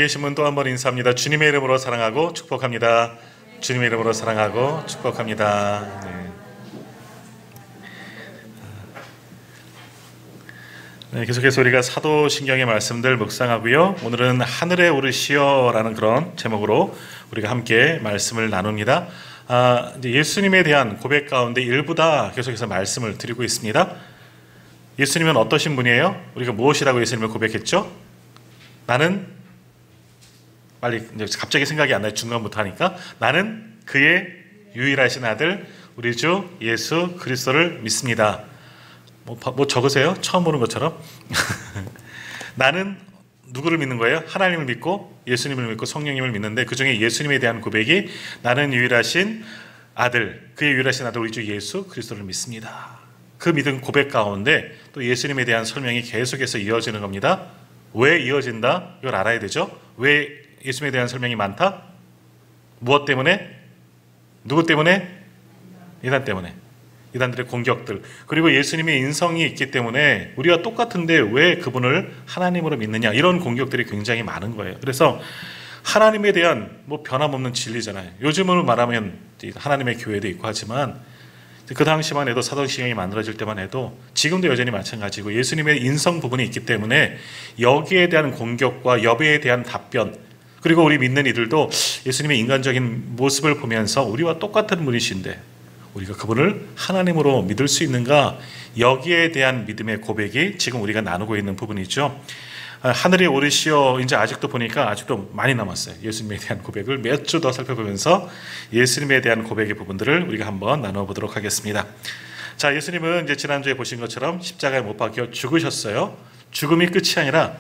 계신 분 또 한 번 인사합니다. 주님의 이름으로 사랑하고 축복합니다. 주님의 이름으로 사랑하고 축복합니다. 네, 계속해서 우리가 사도신경의 말씀들 묵상하고요. 오늘은 하늘에 오르시어라는 그런 제목으로 우리가 함께 말씀을 나눕니다. 이제 예수님에 대한 고백 가운데 일부 다 계속해서 말씀을 드리고 있습니다. 예수님은 어떠신 분이에요? 우리가 무엇이라고 예수님을 고백했죠? 나는 빨리 갑자기 생각이 안 나요. 중간부터 하니까 나는 그의 유일하신 아들 우리 주 예수 그리스도를 믿습니다. 뭐 적으세요? 처음 보는 것처럼. 나는 누구를 믿는 거예요? 하나님을 믿고 예수님을 믿고 성령님을 믿는데 그 중에 예수님에 대한 고백이 나는 유일하신 아들 그의 유일하신 아들 우리 주 예수 그리스도를 믿습니다. 그 믿음 고백 가운데 또 예수님에 대한 설명이 계속해서 이어지는 겁니다. 왜 이어진다? 이걸 알아야 되죠. 왜 예수님에 대한 설명이 많다? 무엇 때문에? 누구 때문에? 이단 때문에. 이단들의 공격들. 그리고 예수님의 인성이 있기 때문에 우리와 똑같은데 왜 그분을 하나님으로 믿느냐? 이런 공격들이 굉장히 많은 거예요. 그래서 하나님에 대한 변함없는 진리잖아요. 요즘으로 말하면 하나님의 교회도 있고 하지만 그 당시만 해도 사도신경이 만들어질 때만 해도 지금도 여전히 마찬가지고 예수님의 인성 부분이 있기 때문에 여기에 대한 공격과 여기에 대한 답변 그리고 우리 믿는 이들도 예수님의 인간적인 모습을 보면서 우리와 똑같은 분이신데 우리가 그분을 하나님으로 믿을 수 있는가 여기에 대한 믿음의 고백이 지금 우리가 나누고 있는 부분이죠. 하늘에 오르시어 이제 아직도 보니까 아직도 많이 남았어요. 예수님에 대한 고백을 몇 주 더 살펴보면서 예수님에 대한 고백의 부분들을 우리가 한번 나눠보도록 하겠습니다. 자, 예수님은 이제 지난주에 보신 것처럼 십자가에 못 박혀 죽으셨어요. 죽음이 끝이 아니라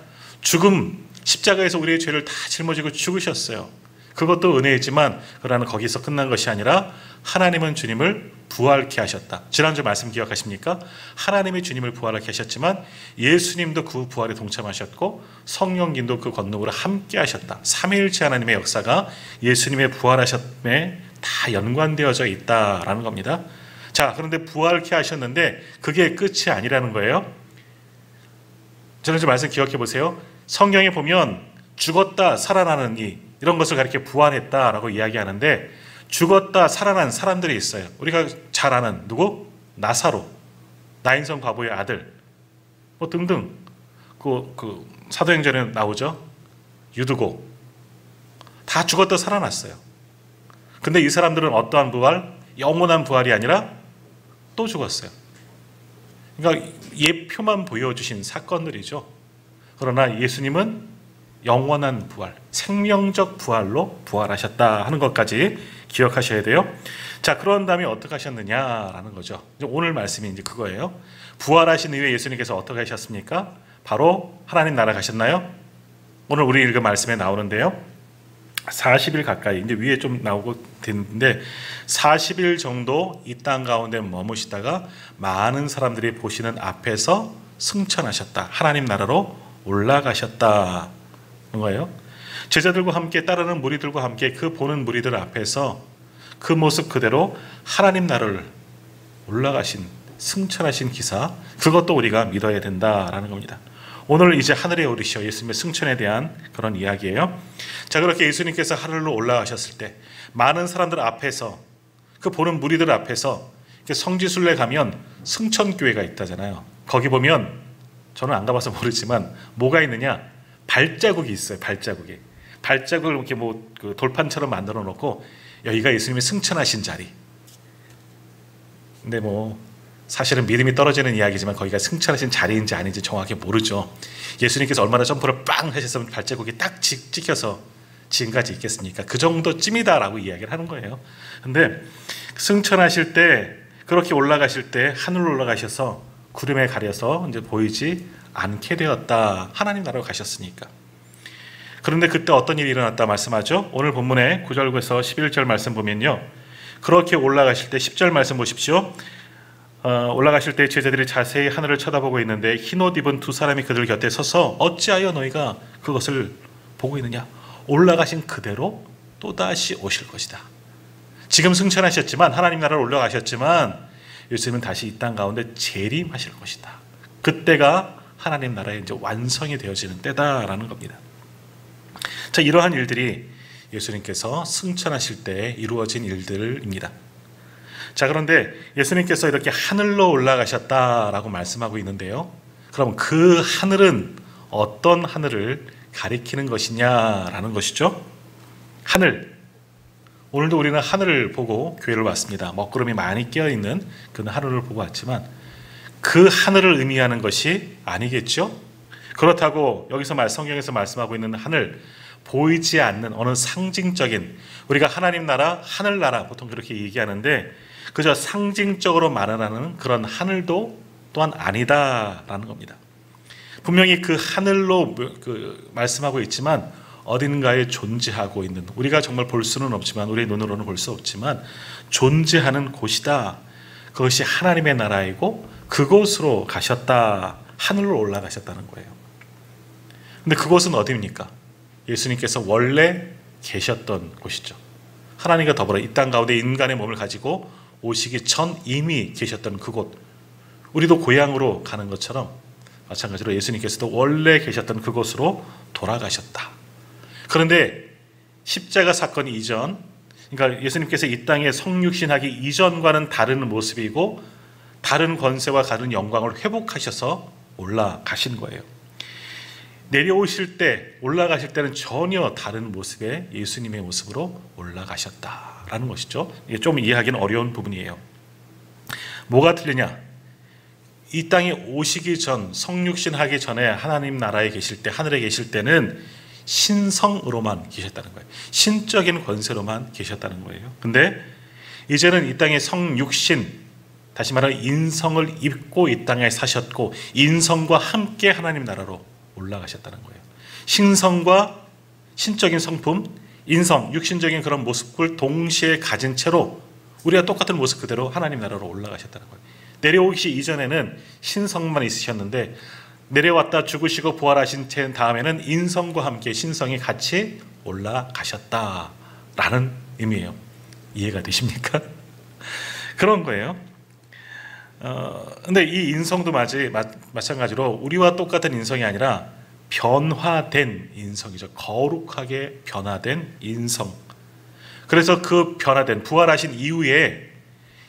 십자가에서 우리의 죄를 다 짊어지고 죽으셨어요. 그것도 은혜이지만 그러나 거기서 끝난 것이 아니라 하나님은 주님을 부활케 하셨다. 지난주 말씀 기억하십니까? 하나님이 주님을 부활하게 하셨지만 예수님도 그 부활에 동참하셨고 성령님도 그 권능으로 함께 하셨다. 삼위일체 하나님의 역사가 예수님의 부활하셨음에 다 연관되어져 있다라는 겁니다. 자, 그런데 부활케 하셨는데 그게 끝이 아니라는 거예요. 지난주 말씀 기억해 보세요. 성경에 보면 죽었다 살아나는 이런 것을 가리켜 부활했다라고 이야기하는데 죽었다 살아난 사람들이 있어요. 우리가 잘 아는 누구? 나사로, 나인성 과부의 아들, 등등. 그 사도행전에 나오죠. 유드고 다 죽었다 살아났어요. 근데 이 사람들은 어떠한 부활? 영원한 부활이 아니라 또 죽었어요. 그러니까 예표만 보여주신 사건들이죠. 그러나 예수님은 영원한 부활, 생명적 부활로 부활하셨다 하는 것까지 기억하셔야 돼요. 자, 그런 다음에 어떻게 하셨느냐라는 거죠. 오늘 말씀이 이제 그거예요. 부활하신 이후에 예수님께서 어떻게 하셨습니까? 바로 하나님 나라 가셨나요? 오늘 우리 읽은 말씀에 나오는데요. 40일 가까이, 이제 위에 좀 나오고 됐는데 40일 정도 이 땅 가운데 머무시다가 많은 사람들이 보시는 앞에서 승천하셨다. 하나님 나라로 올라가셨다. 거예요. 제자들과 함께 따르는 무리들과 함께 그 보는 무리들 앞에서 그 모습 그대로 하나님 나라를 올라가신 승천하신 기사 그것도 우리가 믿어야 된다라는 겁니다. 오늘 이제 하늘에 오르시어 예수님의 승천에 대한 그런 이야기예요. 자, 그렇게 예수님께서 하늘로 올라가셨을 때 많은 사람들 앞에서 그 보는 무리들 앞에서 성지순례 가면 승천교회가 있다잖아요. 거기 보면 저는 안 가봐서 모르지만 뭐가 있느냐? 발자국이 있어요. 발자국을 이렇게 그 돌판처럼 만들어 놓고 여기가 예수님이 승천하신 자리. 근데 사실은 믿음이 떨어지는 이야기지만 거기가 승천하신 자리인지 아닌지 정확히 모르죠. 예수님께서 얼마나 점프를 빵 하셨으면 발자국이 딱 찍혀서 지금까지 있겠습니까? 그 정도쯤이다라고 이야기를 하는 거예요. 근데 승천하실 때 그렇게 올라가실 때 하늘로 올라가셔서 구름에 가려서 이제 보이지 않게 되었다. 하나님 나라로 가셨으니까. 그런데 그때 어떤 일이 일어났다 말씀하죠. 오늘 본문에 9절에서 11절 말씀 보면요. 그렇게 올라가실 때 10절 말씀 보십시오. 올라가실 때 제자들이 자세히 하늘을 쳐다보고 있는데 흰옷 입은 두 사람이 그들 곁에 서서 어찌하여 너희가 그것을 보고 있느냐. 올라가신 그대로 또다시 오실 것이다. 지금 승천하셨지만 하나님 나라로 올라가셨지만 예수님은 다시 이 땅 가운데 재림하실 것이다. 그때가 하나님 나라의 이제 완성이 되어지는 때다라는 겁니다. 자, 이러한 일들이 예수님께서 승천하실 때 이루어진 일들입니다. 자, 그런데 예수님께서 이렇게 하늘로 올라가셨다라고 말씀하고 있는데요. 그럼 그 하늘은 어떤 하늘을 가리키는 것이냐라는 것이죠. 하늘. 오늘도 우리는 하늘을 보고 교회를 왔습니다. 먹구름이 많이 끼어있는 그 하늘을 보고 왔지만 그 하늘을 의미하는 것이 아니겠죠. 그렇다고 여기서 성경에서 말씀하고 있는 하늘, 보이지 않는 어느 상징적인, 우리가 하나님 나라, 하늘나라 보통 그렇게 얘기하는데 그저 상징적으로 말하는 그런 하늘도 또한 아니다라는 겁니다. 분명히 그 하늘로 말씀하고 있지만 어딘가에 존재하고 있는, 우리가 정말 볼 수는 없지만, 우리의 눈으로는 볼 수 없지만 존재하는 곳이다. 그것이 하나님의 나라이고 그곳으로 가셨다. 하늘로 올라가셨다는 거예요. 근데 그곳은 어디입니까? 예수님께서 원래 계셨던 곳이죠. 하나님과 더불어 이 땅 가운데 인간의 몸을 가지고 오시기 전 이미 계셨던 그곳. 우리도 고향으로 가는 것처럼 마찬가지로 예수님께서도 원래 계셨던 그곳으로 돌아가셨다. 그런데 십자가 사건 이전, 그러니까 예수님께서 이 땅에 성육신하기 이전과는 다른 모습이고 다른 권세와 다른 영광을 회복하셔서 올라가신 거예요. 내려오실 때, 올라가실 때는 전혀 다른 모습의 예수님의 모습으로 올라가셨다라는 것이죠. 이게 좀 이해하기는 어려운 부분이에요. 뭐가 틀리냐? 이 땅에 오시기 전, 성육신하기 전에 하나님 나라에 계실 때, 하늘에 계실 때는 신성으로만 계셨다는 거예요. 신적인 권세로만 계셨다는 거예요. 근데 이제는 이 땅에 성육신, 다시 말하면 인성을 입고 이 땅에 사셨고 인성과 함께 하나님 나라로 올라가셨다는 거예요. 신성과 신적인 성품, 인성, 육신적인 그런 모습을 동시에 가진 채로 우리가 똑같은 모습 그대로 하나님 나라로 올라가셨다는 거예요. 내려오기 이전에는 신성만 있으셨는데 내려왔다 죽으시고 부활하신 다음에는 인성과 함께 신성이 같이 올라가셨다라는 의미예요. 이해가 되십니까? 그런 거예요. 근데 이 인성도 마찬가지로 우리와 똑같은 인성이 아니라 변화된 인성이죠. 거룩하게 변화된 인성. 그래서 그 변화된, 부활하신 이후에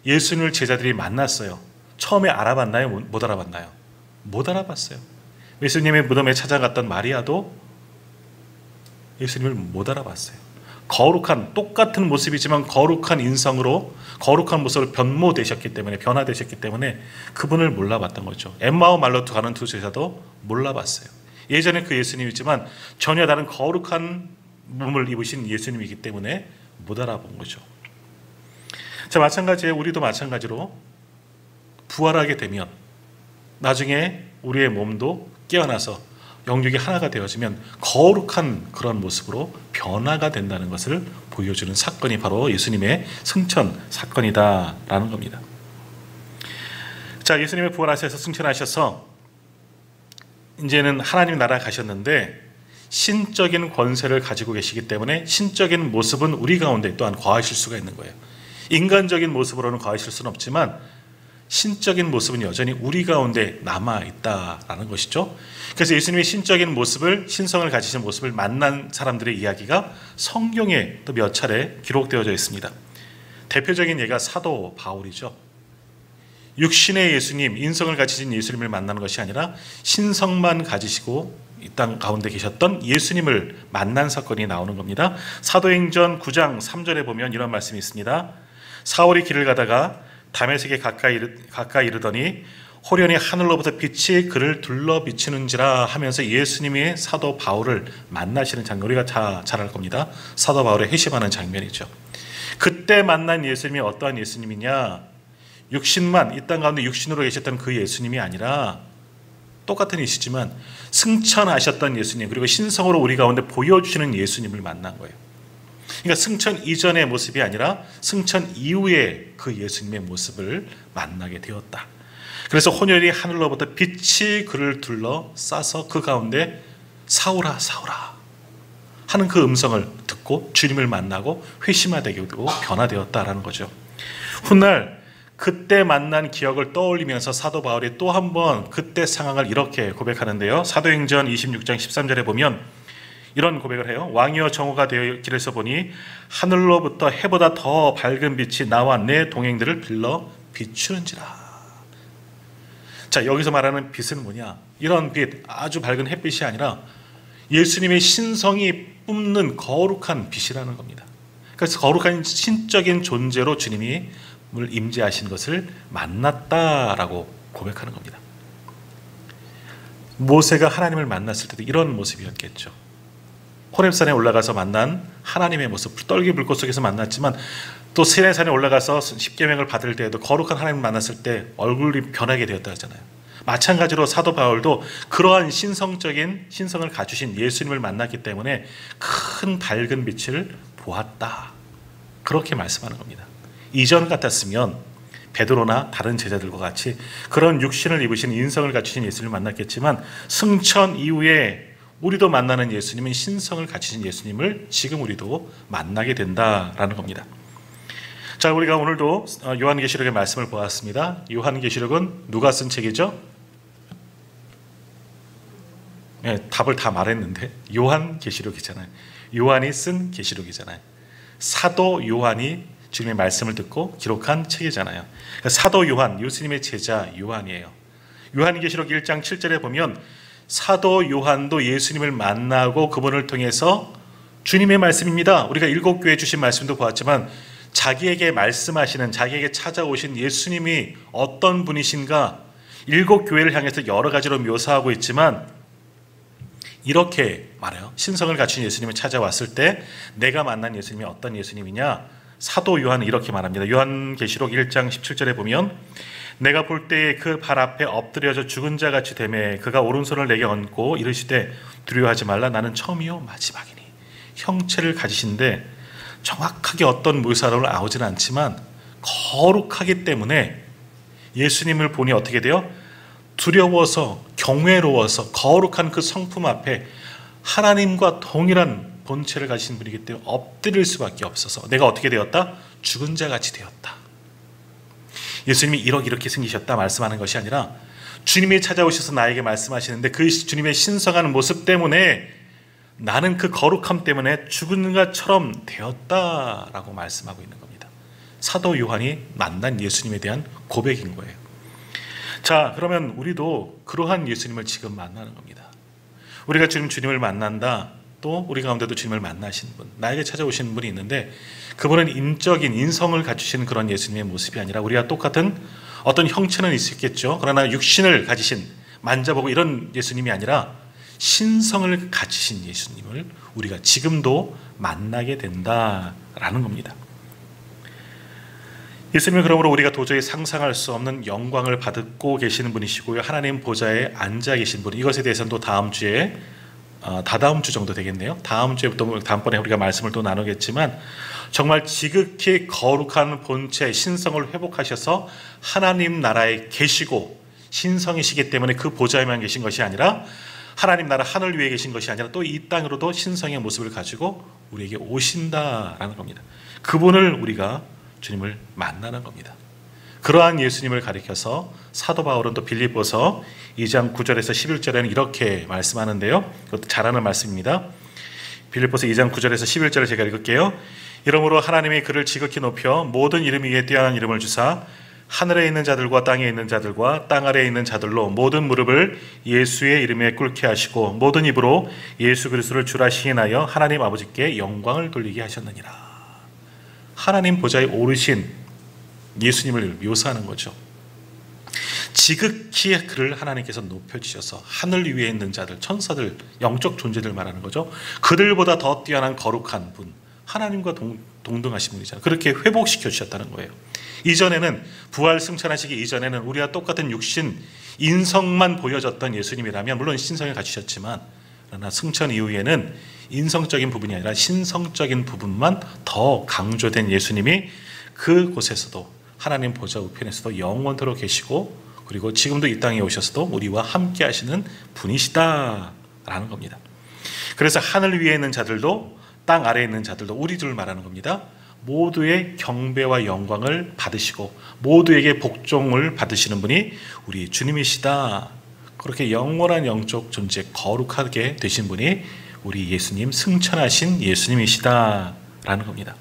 예수님을 제자들이 만났어요. 처음에 알아봤나요? 못 알아봤나요? 못 알아봤어요. 예수님의 무덤에 찾아갔던 마리아도 예수님을 못 알아봤어요. 거룩한, 똑같은 모습이지만 거룩한 인성으로 거룩한 모습으로 변화되셨기 때문에 그분을 몰라봤던 거죠. 엠마오 말로도 가는 두 제자도 몰라봤어요. 예전에 그 예수님이지만 전혀 다른 거룩한 몸을 입으신 예수님이기 때문에 못 알아본 거죠. 자, 마찬가지에 우리도 마찬가지로 부활하게 되면 나중에 우리의 몸도 깨어나서 영육이 하나가 되어지면 거룩한 그런 모습으로 변화가 된다는 것을 보여주는 사건이 바로 예수님의 승천 사건이다라는 겁니다. 자, 예수님의 부활하셔서 승천하셔서 이제는 하나님 나라 가셨는데 신적인 권세를 가지고 계시기 때문에 신적인 모습은 우리 가운데 또한 거하실 수가 있는 거예요. 인간적인 모습으로는 거하실 수는 없지만 신적인 모습은 여전히 우리 가운데 남아있다라는 것이죠. 그래서 예수님의 신적인 모습을, 신성을 가지신 모습을 만난 사람들의 이야기가 성경에 또 몇 차례 기록되어져 있습니다. 대표적인 예가 사도 바울이죠. 육신의 예수님, 인성을 가지신 예수님을 만나는 것이 아니라 신성만 가지시고 이 땅 가운데 계셨던 예수님을 만난 사건이 나오는 겁니다. 사도행전 9장 3절에 보면 이런 말씀이 있습니다. 사울이 길을 가다가 다메섹에 가까이 이르더니 호련히 하늘로부터 빛이 그를 둘러 비치는지라 하면서 예수님이 사도 바울을 만나시는 장면, 우리가 다 잘 알 겁니다. 사도 바울의 회심하는 장면이죠. 그때 만난 예수님이 어떠한 예수님이냐? 육신만, 이 땅 가운데 육신으로 계셨던 그 예수님이 아니라 똑같은 이시지만 승천하셨던 예수님, 그리고 신성으로 우리 가운데 보여주시는 예수님을 만난 거예요. 그러니까 승천 이전의 모습이 아니라 승천 이후의 그 예수님의 모습을 만나게 되었다. 그래서 혼혈이 하늘로부터 빛이 그를 둘러 싸서 그 가운데 사울아 사울아 하는 그 음성을 듣고 주님을 만나고 회심하게 되고 변화되었다라는 거죠. 훗날 그때 만난 기억을 떠올리면서 사도 바울이 또 한 번 그때 상황을 이렇게 고백하는데요. 사도행전 26장 13절에 보면 이런 고백을 해요. 왕이여 정오가 되어 길에서 보니 하늘로부터 해보다 더 밝은 빛이 나와 내 동행들을 빌러 비추는지라. 자, 여기서 말하는 빛은 뭐냐? 이런 빛, 아주 밝은 햇빛이 아니라 예수님의 신성이 뿜는 거룩한 빛이라는 겁니다. 그래서 거룩한 신적인 존재로 주님이 임재하신 것을 만났다라고 고백하는 겁니다. 모세가 하나님을 만났을 때도 이런 모습이었겠죠. 호렙산에 올라가서 만난 하나님의 모습, 떨기 불꽃 속에서 만났지만 또 시내산에 올라가서 십계명을 받을 때에도 거룩한 하나님을 만났을 때 얼굴이 변하게 되었다 하잖아요. 마찬가지로 사도 바울도 그러한 신성을 갖추신 예수님을 만났기 때문에 큰 밝은 빛을 보았다, 그렇게 말씀하는 겁니다. 이전 같았으면 베드로나 다른 제자들과 같이 그런 육신을 입으신 인성을 갖추신 예수님을 만났겠지만 승천 이후에 우리도 만나는 예수님은 신성을 갖추신 예수님을 지금 우리도 만나게 된다라는 겁니다. 자, 우리가 오늘도 요한계시록의 말씀을 보았습니다. 요한계시록은 누가 쓴 책이죠? 네, 답을 다 말했는데 요한계시록이잖아요. 요한이 쓴 계시록이잖아요. 사도 요한이 주님의 말씀을 듣고 기록한 책이잖아요. 그러니까 사도 요한, 예수님의 제자 요한이에요. 요한계시록 1장 7절에 보면 사도 요한도 예수님을 만나고 그분을 통해서 주님의 말씀입니다. 우리가 7교회 주신 말씀도 보았지만 자기에게 말씀하시는, 자기에게 찾아오신 예수님이 어떤 분이신가 7교회를 향해서 여러 가지로 묘사하고 있지만 이렇게 말해요. 신성을 갖춘 예수님을 찾아왔을 때 내가 만난 예수님이 어떤 예수님이냐? 사도 요한은 이렇게 말합니다. 요한계시록 1장 17절에 보면 내가 볼 때에 그 발 앞에 엎드려져 죽은 자같이 되매 그가 오른손을 내게 얹고 이르시되 두려워하지 말라, 나는 처음이요 마지막이니. 형체를 가지신데 정확하게 어떤 묘사로 나오지는 않지만 거룩하기 때문에 예수님을 보니 어떻게 돼요? 두려워서, 경외로워서 거룩한 그 성품 앞에 하나님과 동일한 본체를 가지신 분이기 때문에 엎드릴 수밖에 없어서 내가 어떻게 되었다? 죽은 자같이 되었다. 예수님이 이렇게 생기셨다 말씀하는 것이 아니라 주님이 찾아오셔서 나에게 말씀하시는데 그 주님의 신성한 모습 때문에 나는 그 거룩함 때문에 죽은 것처럼 되었다라고 말씀하고 있는 겁니다. 사도 요한이 만난 예수님에 대한 고백인 거예요. 자, 그러면 우리도 그러한 예수님을 지금 만나는 겁니다. 우리가 지금 주님을 만난다, 또 우리 가운데도 주님을 만나신 분, 나에게 찾아오시는 분이 있는데 그분은 인적인 인성을 갖추신 그런 예수님의 모습이 아니라 우리가 똑같은 어떤 형체는 있겠죠. 그러나 육신을 가지신, 만져보고 이런 예수님이 아니라 신성을 갖추신 예수님을 우리가 지금도 만나게 된다라는 겁니다. 예수님은 그러므로 우리가 도저히 상상할 수 없는 영광을 받고 계시는 분이시고요. 하나님 보좌에 앉아 계신 분, 이것에 대해서는 또 다음 주에 다다음 주 정도 되겠네요. 다음 주에부터 다음번에 우리가 말씀을 또 나누겠지만 정말 지극히 거룩한 본체 신성을 회복하셔서 하나님 나라에 계시고 신성이시기 때문에 그 보좌에만 계신 것이 아니라 하나님 나라 하늘 위에 계신 것이 아니라 또 이 땅으로도 신성의 모습을 가지고 우리에게 오신다라는 겁니다. 그분을 우리가 주님을 만나는 겁니다. 그러한 예수님을 가리켜서 사도 바울은 또 빌립보서 2장 9절에서 11절에는 이렇게 말씀하는데요. 그것도 잘하는 말씀입니다. 빌립보서 2장 9절에서 11절을 제가 읽을게요. 이러므로 하나님이 그를 지극히 높여 모든 이름 위에 뛰어난 이름을 주사 하늘에 있는 자들과 땅에 있는 자들과 땅 아래에 있는 자들로 모든 무릎을 예수의 이름에 꿇게 하시고 모든 입으로 예수 그리스도를 주라 시인하여 하나님 아버지께 영광을 돌리게 하셨느니라. 하나님 보좌에 오르신 예수님을 묘사하는 거죠. 지극히 그를 하나님께서 높여주셔서 하늘 위에 있는 자들, 천사들, 영적 존재들 말하는 거죠. 그들보다 더 뛰어난 거룩한 분, 하나님과 동등하신 분이잖아요. 그렇게 회복시켜 주셨다는 거예요. 이전에는 부활 승천하시기 이전에는 우리와 똑같은 육신, 인성만 보여졌던 예수님이라면 물론 신성을 갖추셨지만 그러나 승천 이후에는 인성적인 부분이 아니라 신성적인 부분만 더 강조된 예수님이 그곳에서도 하나님 보좌 우편에서도 영원토록 계시고 그리고 지금도 이 땅에 오셔서도 우리와 함께 하시는 분이시다라는 겁니다. 그래서 하늘 위에 있는 자들도 땅 아래에 있는 자들도 우리들을 말하는 겁니다. 모두의 경배와 영광을 받으시고 모두에게 복종을 받으시는 분이 우리 주님이시다. 그렇게 영원한 영적 존재 거룩하게 되신 분이 우리 예수님, 승천하신 예수님이시다라는 겁니다.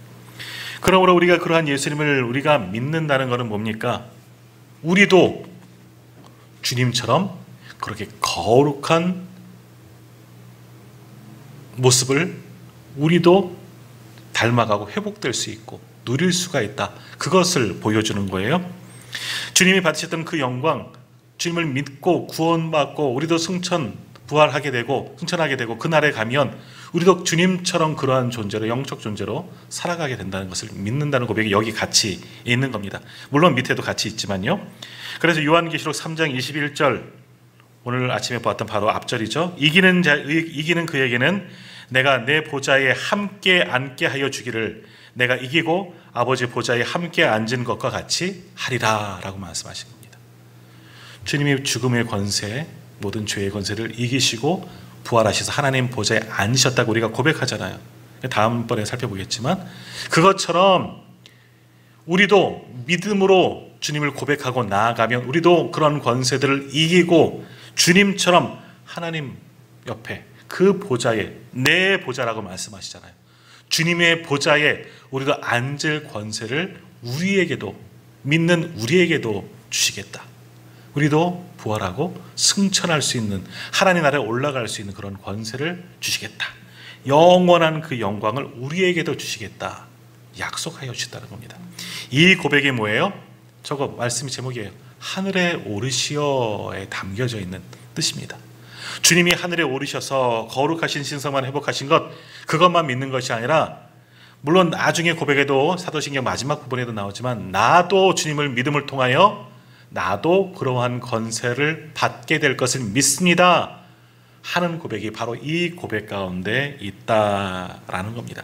그러므로 우리가 그러한 예수님을 우리가 믿는다는 것은 뭡니까? 우리도 주님처럼 그렇게 거룩한 모습을 우리도 닮아가고 회복될 수 있고 누릴 수가 있다. 그것을 보여주는 거예요. 주님이 받으셨던 그 영광, 주님을 믿고 구원받고 우리도 부활하게 되고 승천하게 되고 그날에 가면 우리도 주님처럼 그러한 존재로, 영적 존재로 살아가게 된다는 것을 믿는다는 고백이 여기 같이 있는 겁니다. 물론 밑에도 같이 있지만요. 그래서 요한계시록 3장 21절, 오늘 아침에 보았던 바로 앞절이죠. 이기는 그에게는 내가 내 보좌에 함께 앉게 하여 주기를, 내가 이기고 아버지 보좌에 함께 앉은 것과 같이 하리라 라고 말씀하신 겁니다. 주님이 죽음의 권세, 모든 죄의 권세를 이기시고 부활하셔서 하나님 보좌에 앉으셨다고 우리가 고백하잖아요. 다음번에 살펴보겠지만 그것처럼 우리도 믿음으로 주님을 고백하고 나아가면 우리도 그런 권세들을 이기고 주님처럼 하나님 옆에 그 보좌에, 내 보좌라고 말씀하시잖아요. 주님의 보좌에 우리도 앉을 권세를 우리에게도, 믿는 우리에게도 주시겠다. 우리도 부활하고 승천할 수 있는, 하나님 나라에 올라갈 수 있는 그런 권세를 주시겠다. 영원한 그 영광을 우리에게도 주시겠다. 약속하여 주셨다는 겁니다. 이 고백이 뭐예요? 저거 말씀의 제목이에요. 하늘에 오르시어에 담겨져 있는 뜻입니다. 주님이 하늘에 오르셔서 거룩하신 신성만 회복하신 것, 그것만 믿는 것이 아니라, 물론 나중에 고백에도 사도신경 마지막 부분에도 나오지만 나도 주님을 믿음을 통하여 나도 그러한 권세를 받게 될 것을 믿습니다 하는 고백이 바로 이 고백 가운데 있다라는 겁니다.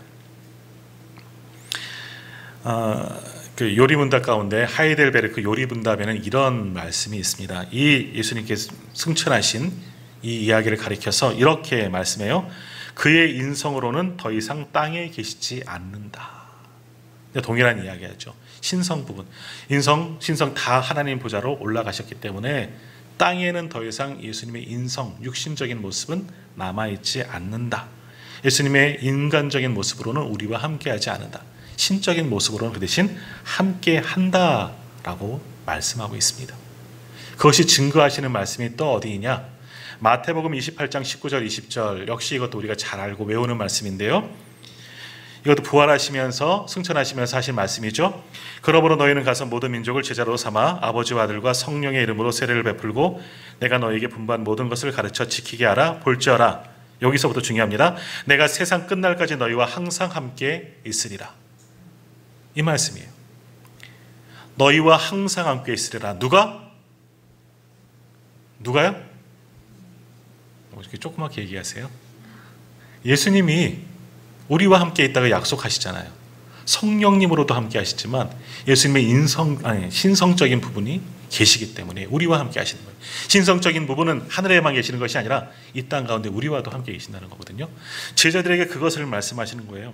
그 요리문답 가운데 하이델베르크 요리문답에는 이런 말씀이 있습니다. 이 예수님께서 승천하신 이 이야기를 가리켜서 이렇게 말씀해요. 그의 인성으로는 더 이상 땅에 계시지 않는다. 동일한 이야기하죠. 신성 부분, 인성, 신성 다 하나님 보좌로 올라가셨기 때문에 땅에는 더 이상 예수님의 인성, 육신적인 모습은 남아있지 않는다. 예수님의 인간적인 모습으로는 우리와 함께하지 않는다. 신적인 모습으로는 그 대신 함께한다라고 말씀하고 있습니다. 그것이 증거하시는 말씀이 또 어디이냐? 마태복음 28장 19절 20절, 역시 이것도 우리가 잘 알고 외우는 말씀인데요. 이것도 부활하시면서 승천하시면서 하신 말씀이죠. 그러므로 너희는 가서 모든 민족을 제자로 삼아 아버지와 아들과 성령의 이름으로 세례를 베풀고 내가 너희에게 분부한 모든 것을 가르쳐 지키게 하라. 볼지어라, 여기서부터 중요합니다. 내가 세상 끝날까지 너희와 항상 함께 있으리라. 이 말씀이에요. 너희와 항상 함께 있으리라. 누가요? 이렇게 조그맣게 얘기하세요. 예수님이 우리와 함께 있다가 약속하시잖아요. 성령님으로도 함께 하시지만 예수님의 신성적인 부분이 계시기 때문에 우리와 함께 하시는 거예요. 신성적인 부분은 하늘에만 계시는 것이 아니라 이 땅 가운데 우리와도 함께 계신다는 거거든요. 제자들에게 그것을 말씀하시는 거예요.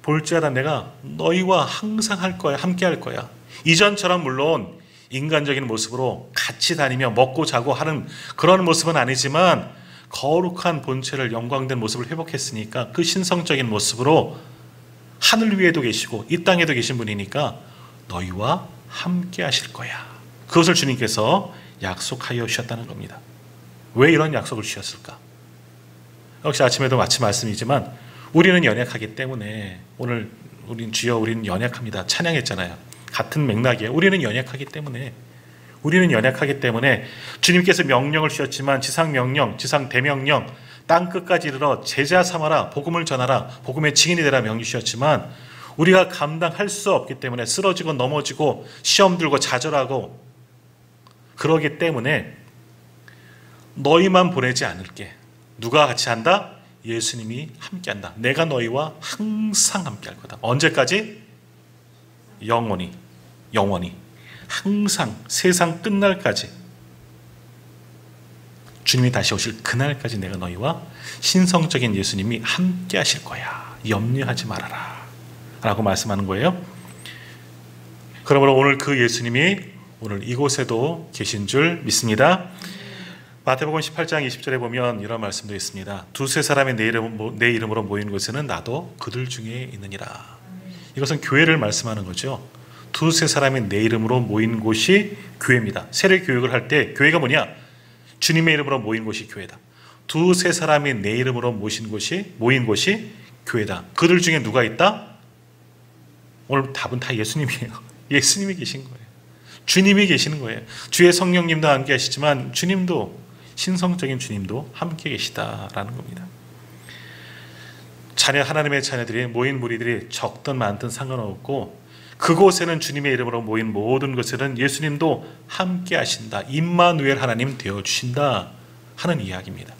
볼지어다, 내가 너희와 항상 함께 할 거야. 이전처럼 물론 인간적인 모습으로 같이 다니며 먹고 자고 하는 그런 모습은 아니지만 거룩한 본체를, 영광된 모습을 회복했으니까 그 신성적인 모습으로 하늘 위에도 계시고 이 땅에도 계신 분이니까 너희와 함께 하실 거야. 그것을 주님께서 약속하여 주셨다는 겁니다. 왜 이런 약속을 주셨을까? 역시 아침에도 마치 말씀이지만 우리는 연약하기 때문에, 오늘 우린 주여 우리는 연약합니다 찬양했잖아요. 같은 맥락이에요. 우리는 연약하기 때문에 주님께서 명령을 주셨지만 지상 명령, 지상 대명령, 땅 끝까지 이르러 제자 삼아라, 복음을 전하라, 복음의 증인이 되라 명령 주셨지만 우리가 감당할 수 없기 때문에 쓰러지고 넘어지고 시험 들고 좌절하고 그러기 때문에 너희만 보내지 않을게. 누가 같이 한다? 예수님이 함께 한다. 내가 너희와 항상 함께 할 거다. 언제까지? 영원히 항상, 세상 끝날까지, 주님이 다시 오실 그날까지 내가 너희와 신성적인 예수님이 함께 하실 거야. 염려하지 말아라 라고 말씀하는 거예요. 그러므로 오늘 그 예수님이 오늘 이곳에도 계신 줄 믿습니다. 마태복음 18장 20절에 보면 이런 말씀도 있습니다. 두세 사람이 내 이름으로 모인 곳에는 나도 그들 중에 있느니라. 이것은 교회를 말씀하는 거죠. 두세 사람이 내 이름으로 모인 곳이 교회입니다. 세례 교육을 할 때 교회가 뭐냐? 주님의 이름으로 모인 곳이 교회다. 두세 사람이 내 이름으로 모인 곳이 교회다. 그들 중에 누가 있다? 오늘 답은 다 예수님이에요. 예수님이 계신 거예요. 주님이 계시는 거예요. 주의 성령님도 함께 하시지만 주님도, 신성적인 주님도 함께 계시다라는 겁니다. 하나님의 자녀들이 모인 무리들이 적든 많든 상관없고, 그곳에는 주님의 이름으로 모인 모든 것에는 예수님도 함께 하신다. 임마누엘 하나님 되어주신다 하는 이야기입니다.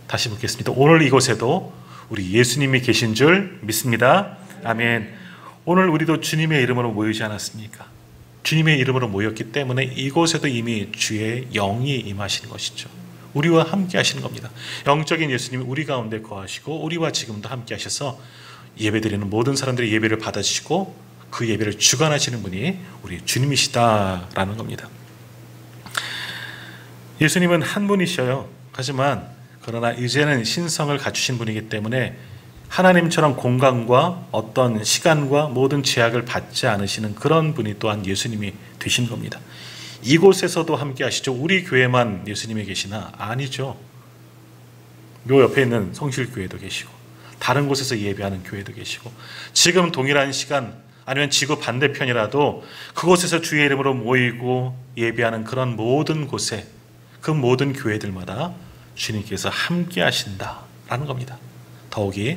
다시 묻겠습니다. 오늘 이곳에도 우리 예수님이 계신 줄 믿습니다. 아멘. 오늘 우리도 주님의 이름으로 모이지 않았습니까? 주님의 이름으로 모였기 때문에 이곳에도 이미 주의 영이 임하시는 것이죠. 우리와 함께 하시는 겁니다. 영적인 예수님이 우리 가운데 거하시고 우리와 지금도 함께 하셔서 예배드리는 모든 사람들이 예배를 받아주시고 그 예배를 주관하시는 분이 우리 주님이시다라는 겁니다. 예수님은 한 분이셔요. 하지만 그러나 이제는 신성을 갖추신 분이기 때문에 하나님처럼 공간과 어떤 시간과 모든 제약을 받지 않으시는 그런 분이 또한 예수님이 되신 겁니다. 이곳에서도 함께 하시죠. 우리 교회만 예수님이 계시나? 아니죠. 요 옆에 있는 성실교회도 계시고 다른 곳에서 예배하는 교회도 계시고 지금 동일한 시간 아니면 지구 반대편이라도 그곳에서 주의 이름으로 모이고 예배하는 그런 모든 곳에 그 모든 교회들마다 주님께서 함께 하신다라는 겁니다. 더욱이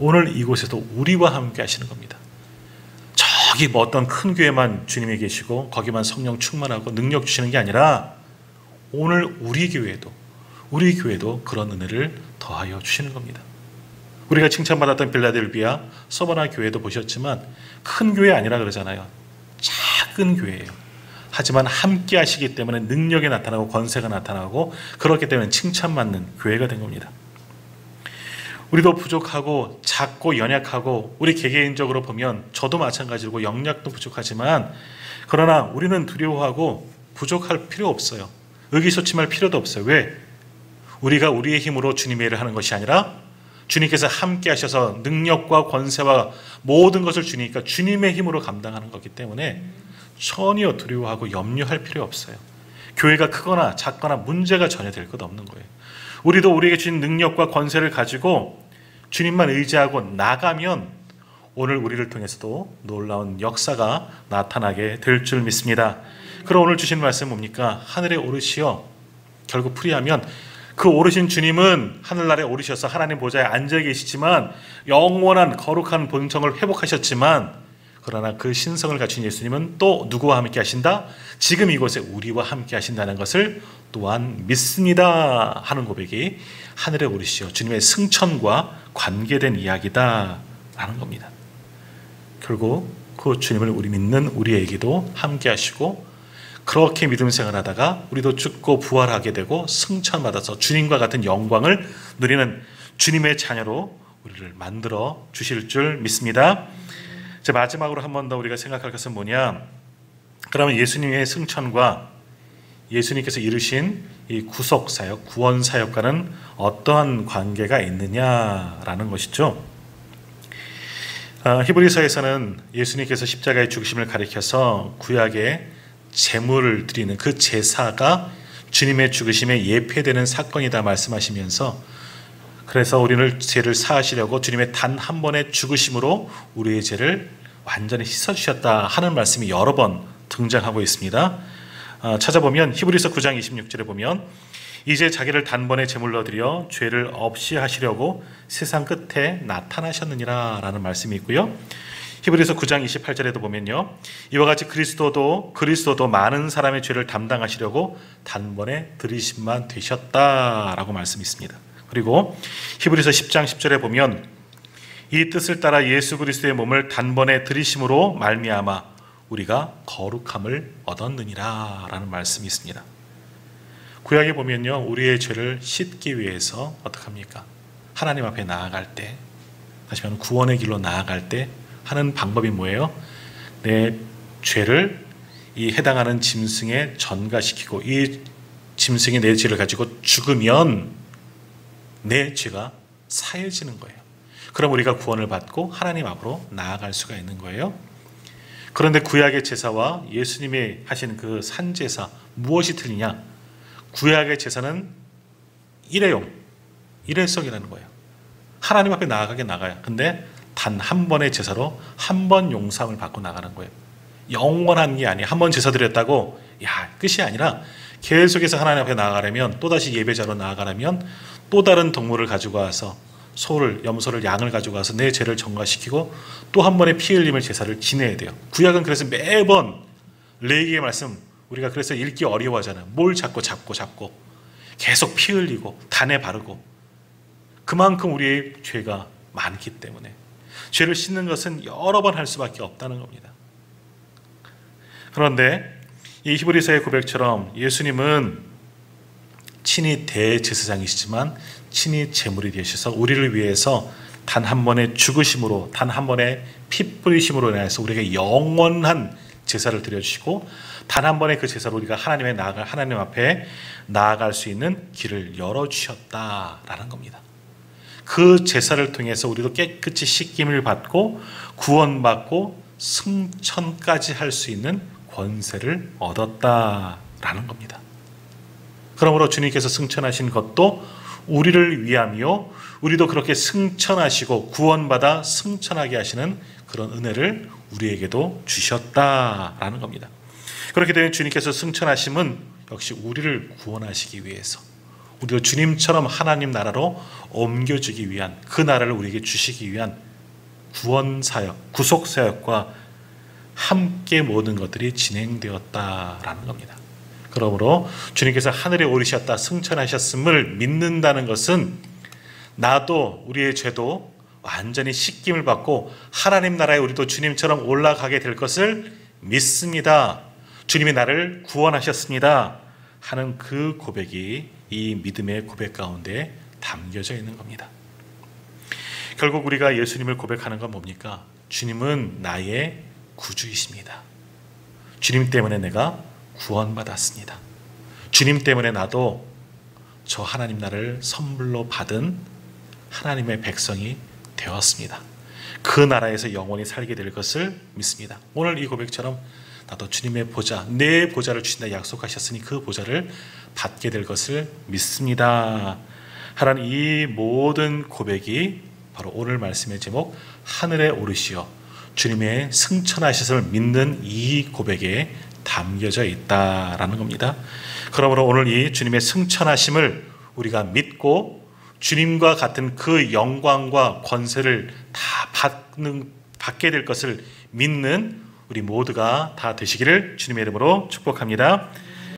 오늘 이곳에도 우리와 함께 하시는 겁니다. 저기 뭐 어떤 큰 교회만 주님이 계시고 거기만 성령 충만하고 능력 주시는 게 아니라 오늘 우리 교회도 그런 은혜를 더하여 주시는 겁니다. 우리가 칭찬받았던 빌라델비아 서버나 교회도 보셨지만 큰 교회 아니라 그러잖아요. 작은 교회예요. 하지만 함께 하시기 때문에 능력이 나타나고 권세가 나타나고 그렇기 때문에 칭찬받는 교회가 된 겁니다. 우리도 부족하고 작고 연약하고 우리 개개인적으로 보면 저도 마찬가지고 영역도 부족하지만 그러나 우리는 두려워하고 부족할 필요 없어요. 의기소침할 필요도 없어요. 왜? 우리가 우리의 힘으로 주님의 일을 하는 것이 아니라 주님께서 함께 하셔서 능력과 권세와 모든 것을 주니까 주님의 힘으로 감당하는 거기 때문에 전혀 두려워하고 염려할 필요 없어요. 교회가 크거나 작거나 문제가 전혀 될 것 없는 거예요. 우리도 우리에게 주신 능력과 권세를 가지고 주님만 의지하고 나가면 오늘 우리를 통해서도 놀라운 역사가 나타나게 될 줄 믿습니다. 그럼 오늘 주신 말씀 뭡니까? 하늘에 오르시어, 결국 풀이하면 그 오르신 주님은 하늘나라에 오르셔서 하나님 보좌에 앉아 계시지만 영원한 거룩한 본성을 회복하셨지만 그러나 그 신성을 갖춘 예수님은 또 누구와 함께 하신다? 지금 이곳에 우리와 함께 하신다는 것을 또한 믿습니다 하는 고백이 하늘에 오르시어 주님의 승천과 관계된 이야기다 라는 겁니다. 결국 그 주님을 우리 믿는 우리에게도 함께 하시고 그렇게 믿음 생활하다가 우리도 죽고 부활하게 되고 승천받아서 주님과 같은 영광을 누리는 주님의 자녀로 우리를 만들어 주실 줄 믿습니다. 이제 마지막으로 한 번 더 우리가 생각할 것은 뭐냐? 그러면 예수님의 승천과 예수님께서 이루신 이 구속사역, 구원사역과는 어떠한 관계가 있느냐라는 것이죠. 히브리서에서는 예수님께서 십자가의 죽으심을 가리켜서 구약의 제물을 드리는 그 제사가 주님의 죽으심에 예표되는 사건이다 말씀하시면서 그래서 우리를 죄를 사하시려고 주님의 단 한 번의 죽으심으로 우리의 죄를 완전히 씻어주셨다 하는 말씀이 여러 번 등장하고 있습니다. 찾아보면 히브리서 9장 26절에 보면 이제 자기를 단번에 제물로 드려 죄를 없이 하시려고 세상 끝에 나타나셨느니라 라는 말씀이 있고요. 히브리서 9장 28절에도 보면요. 이와 같이 그리스도도 많은 사람의 죄를 담당하시려고 단번에 들이심만 되셨다라고 말씀이 있습니다. 그리고 히브리서 10장 10절에 보면 이 뜻을 따라 예수 그리스도의 몸을 단번에 들이심으로 말미암아 우리가 거룩함을 얻었느니라 라는 말씀이 있습니다. 구약에 보면요. 우리의 죄를 씻기 위해서 어떻게 합니까? 하나님 앞에 나아갈 때, 다시 말하면 구원의 길로 나아갈 때 하는 방법이 뭐예요? 내 죄를 이 해당하는 짐승에 전가시키고 이 짐승이 내 죄를 가지고 죽으면 내 죄가 사해지는 거예요. 그럼 우리가 구원을 받고 하나님 앞으로 나아갈 수가 있는 거예요. 그런데 구약의 제사와 예수님이 하신 그 산제사, 무엇이 틀리냐? 구약의 제사는 일회용, 일회성이라는 거예요. 하나님 앞에 나가요. 근데 단 한 번의 제사로 한 번 용서함을 받고 나가는 거예요. 영원한 게 아니에요. 한 번 제사 드렸다고 끝이 아니라 계속해서 하나님 앞에 나아가려면, 또다시 예배자로 나아가려면 또 다른 동물을 가지고 와서, 소를, 염소를, 양을 가지고 와서 내 죄를 정화시키고 또 한 번의 피 흘림을 제사를 지내야 돼요. 구약은 그래서 매번 레위기의 말씀, 우리가 그래서 읽기 어려워하잖아요. 뭘 잡고 계속 피 흘리고 단에 바르고, 그만큼 우리의 죄가 많기 때문에 죄를 씻는 것은 여러 번 할 수밖에 없다는 겁니다. 그런데 이 히브리서의 고백처럼 예수님은 친히 대제사장이시지만 친히 제물이 되셔서 우리를 위해서 단 한 번의 죽으심으로, 단 한 번의 피 뿌리심으로 인해서 우리에게 영원한 제사를 드려주시고, 단 한 번의 그 제사로 우리가 하나님 앞에 나아갈 수 있는 길을 열어주셨다라는 겁니다. 그 제사를 통해서 우리도 깨끗이 씻김을 받고 구원받고 승천까지 할 수 있는 권세를 얻었다라는 겁니다. 그러므로 주님께서 승천하신 것도 우리를 위함이요, 우리도 그렇게 승천하시고 구원받아 승천하게 하시는 그런 은혜를 우리에게도 주셨다라는 겁니다. 그렇게 되면 주님께서 승천하심은 역시 우리를 구원하시기 위해서, 우리도 주님처럼 하나님 나라로 옮겨주기 위한, 그 나라를 우리에게 주시기 위한 구원사역, 구속사역과 함께 모든 것들이 진행되었다라는 겁니다. 그러므로 주님께서 하늘에 오르셨다, 승천하셨음을 믿는다는 것은 나도, 우리의 죄도 완전히 씻김을 받고 하나님 나라에 우리도 주님처럼 올라가게 될 것을 믿습니다, 주님이 나를 구원하셨습니다 하는 그 고백이 이 믿음의 고백 가운데 담겨져 있는 겁니다. 결국 우리가 예수님을 고백하는 건 뭡니까? 주님은 나의 구주이십니다. 주님 때문에 내가 구원받았습니다. 주님 때문에 나도 저 하나님 나라를 선물로 받은 하나님의 백성이 되었습니다. 그 나라에서 영원히 살게 될 것을 믿습니다. 오늘 이 고백처럼 나도 주님의 보좌, 내 보좌를 주신다 약속하셨으니 그 보좌를 받게 될 것을 믿습니다 하라는 이 모든 고백이 바로 오늘 말씀의 제목, 하늘에 오르시어 주님의 승천하셨음을 믿는 이 고백에 담겨져 있다라는 겁니다. 그러므로 오늘 이 주님의 승천하심을 우리가 믿고 주님과 같은 그 영광과 권세를 다 받게 될 것을 믿는 우리 모두가 다 되시기를 주님의 이름으로 축복합니다.